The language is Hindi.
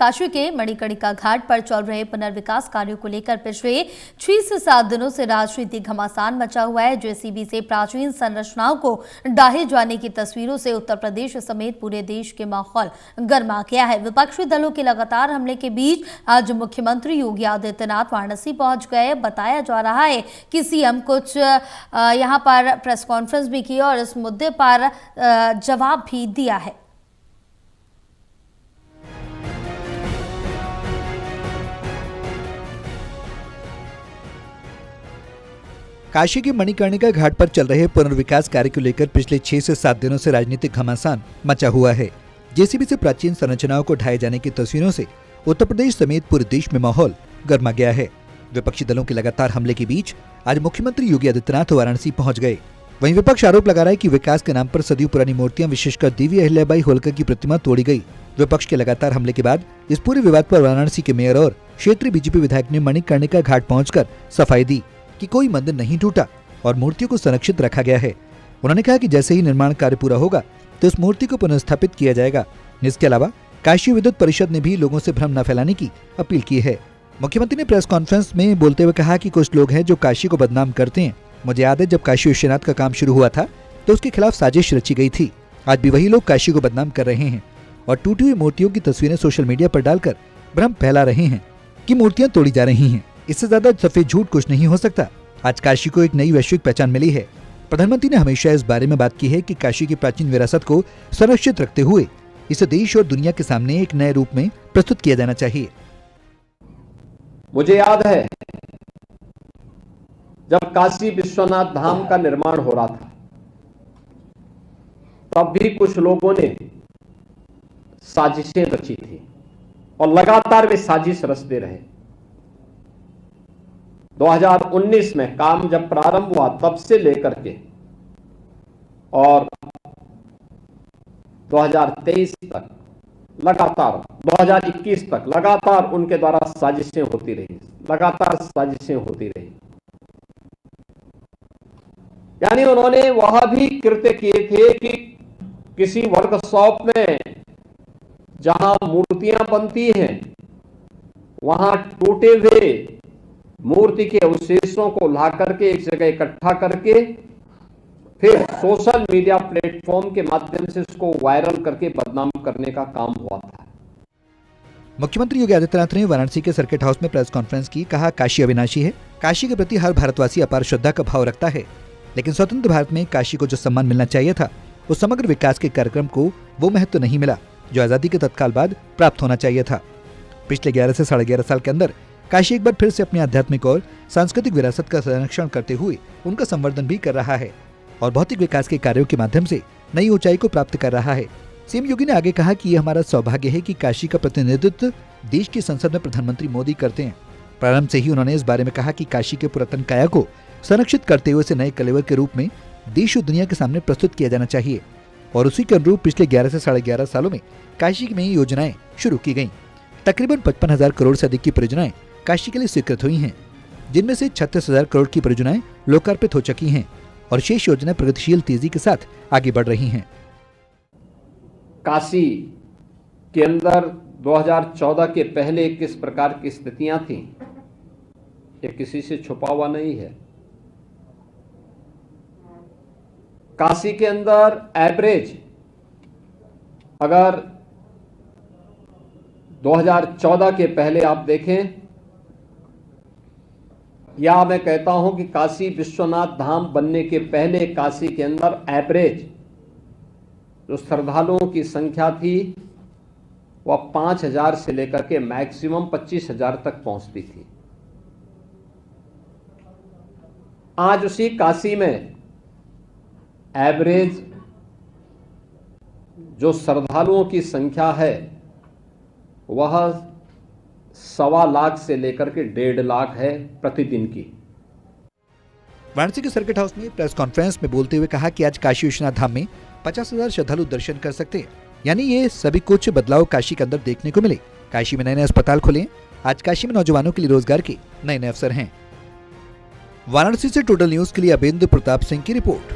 काशी के मणिकर्णिका घाट पर चल रहे पुनर्विकास कार्यों को लेकर पिछले 6 से 7 दिनों से राजनीतिक घमासान मचा हुआ है। जेसीबी से प्राचीन संरचनाओं को ढाहे जाने की तस्वीरों से उत्तर प्रदेश समेत पूरे देश के माहौल गर्मा गया है। विपक्षी दलों के लगातार हमले के बीच आज मुख्यमंत्री योगी आदित्यनाथ वाराणसी पहुंच गए। बताया जा रहा है कि सीएम कुछ यहां पर प्रेस कॉन्फ्रेंस भी की और इस मुद्दे पर जवाब भी दिया है। काशी के मणिकर्णिका घाट पर चल रहे पुनर्विकास कार्य को लेकर पिछले 6 से 7 दिनों से राजनीतिक घमासान मचा हुआ है। जेसीबी से प्राचीन संरचनाओं को ढाए जाने की तस्वीरों से उत्तर प्रदेश समेत पूरे देश में माहौल गर्मा गया है। विपक्षी दलों के लगातार हमले के बीच आज मुख्यमंत्री योगी आदित्यनाथ वाराणसी पहुंच गए। वहीं विपक्ष आरोप लगा रहा है कि विकास के नाम पर सदियों पुरानी मूर्तियां, विशेषकर देवी अहिल्याबाई होलकर की प्रतिमा तोड़ी गई। विपक्ष के लगातार हमले के बाद इस पूरे विवाद पर वाराणसी के मेयर और क्षेत्रीय बीजेपी विधायक ने मणिकर्णिका घाट पहुंचकर सफाई दी कि कोई मंदिर नहीं टूटा और मूर्तियों को संरक्षित रखा गया है। उन्होंने कहा कि जैसे ही निर्माण कार्य पूरा होगा तो इस मूर्ति को पुनर्स्थापित किया जाएगा। इसके अलावा काशी विद्युत परिषद ने भी लोगों से भ्रम न फैलाने की अपील की है। मुख्यमंत्री ने प्रेस कॉन्फ्रेंस में बोलते हुए कहा कि कुछ लोग हैं जो काशी को बदनाम करते हैं। मुझे याद है जब काशी विश्वनाथ का काम शुरू हुआ था तो उसके खिलाफ साजिश रची गई थी। आज भी वही लोग काशी को बदनाम कर रहे हैं और टूटी हुई मूर्तियों की तस्वीरें सोशल मीडिया पर डालकर भ्रम फैला रहे हैं कि मूर्तियां तोड़ी जा रही हैं। इससे ज्यादा सफेद झूठ कुछ नहीं हो सकता। आज काशी को एक नई वैश्विक पहचान मिली है। प्रधानमंत्री ने हमेशा इस बारे में बात की है कि काशी की प्राचीन विरासत को संरक्षित रखते हुए इसे देश और दुनिया के सामने एक नए रूप में प्रस्तुत किया जाना चाहिए। मुझे याद है जब काशी विश्वनाथ धाम का निर्माण हो रहा था तब भी कुछ लोगों ने साजिशें रची थी और लगातार वे साजिश रचते रहे। 2019 में काम जब प्रारंभ हुआ तब से लेकर के और 2023 तक लगातार 2021 तक लगातार उनके द्वारा साजिशें होती रही, लगातार साजिशें होती रही। यानी उन्होंने वह भी कृत्य किए थे कि किसी वर्कशॉप में जहां मूर्तियां बनती हैं वहां टूटे हुए मूर्ति के अवशेषों को ला करके एक जगह इकट्ठा करके फिर सोशल मीडिया प्लेटफॉर्म के माध्यम से उसको वायरल करके बदनाम करने का काम हुआ था। मुख्यमंत्री योगी आदित्यनाथ ने वाराणसी के सर्किट हाउस में प्रेस कॉन्फ्रेंस की। कहा, काशी अविनाशी है। काशी के प्रति हर भारतवासी अपार श्रद्धा का भाव रखता है, लेकिन स्वतंत्र भारत में काशी को जो सम्मान मिलना चाहिए था उस समग्र विकास के कार्यक्रम को वो महत्व नहीं मिला जो आजादी के तत्काल बाद प्राप्त होना चाहिए था। पिछले 11 से 11.5 साल के अंदर काशी एक बार फिर से अपनी आध्यात्मिक और सांस्कृतिक विरासत का संरक्षण करते हुए उनका संवर्धन भी कर रहा है और भौतिक विकास के कार्यों के माध्यम से नई ऊंचाई को प्राप्त कर रहा है। सीएम योगी ने आगे कहा कि यह हमारा सौभाग्य है कि काशी का प्रतिनिधित्व देश की संसद में प्रधानमंत्री मोदी करते हैं। प्रारंभ से ही उन्होंने इस बारे में कहा कि काशी के पुरातन काया को संरक्षित करते हुए इसे नए कलेवर के रूप में देश और दुनिया के सामने प्रस्तुत किया जाना चाहिए और उसी के अनुरूप पिछले 11 से 11.5 सालों में काशी में योजनाएं शुरू की गईं। तकरीबन 55,000 करोड़ से अधिक की परियोजनाएं काशी के लिए स्वीकृत हुई हैं, जिनमें से 36,000 करोड़ की परियोजनाएं लोकार्पित हो चुकी हैं और शेष योजनाएं प्रगतिशील तेजी के साथ आगे बढ़ रही हैं। काशी के अंदर 2014 के पहले किस प्रकार की स्थितियां थी ये किसी से छुपा हुआ नहीं है। काशी के अंदर एवरेज अगर 2014 के पहले आप देखें या मैं कहता हूं कि काशी विश्वनाथ धाम बनने के पहले काशी के अंदर एवरेज जो श्रद्धालुओं की संख्या थी वह 5,000 से लेकर के मैक्सिमम 25,000 तक पहुंचती थी। आज उसी काशी में एवरेज जो श्रद्धालुओं की संख्या है वह 1.25 लाख से लेकर के 1.5 लाख है प्रतिदिन की। वाराणसी के सर्किट हाउस में प्रेस कॉन्फ्रेंस में बोलते हुए कहा कि आज काशी विश्वनाथ धाम में 50,000 श्रद्धालु दर्शन कर सकते हैं। यानी ये सभी कुछ बदलाव काशी के अंदर देखने को मिले। काशी में नए नए अस्पताल खुले। आज काशी में नौजवानों के लिए रोजगार के नए नए अवसर हैं। वाराणसी से टोटल न्यूज के लिए अबेंद्र प्रताप सिंह की रिपोर्ट।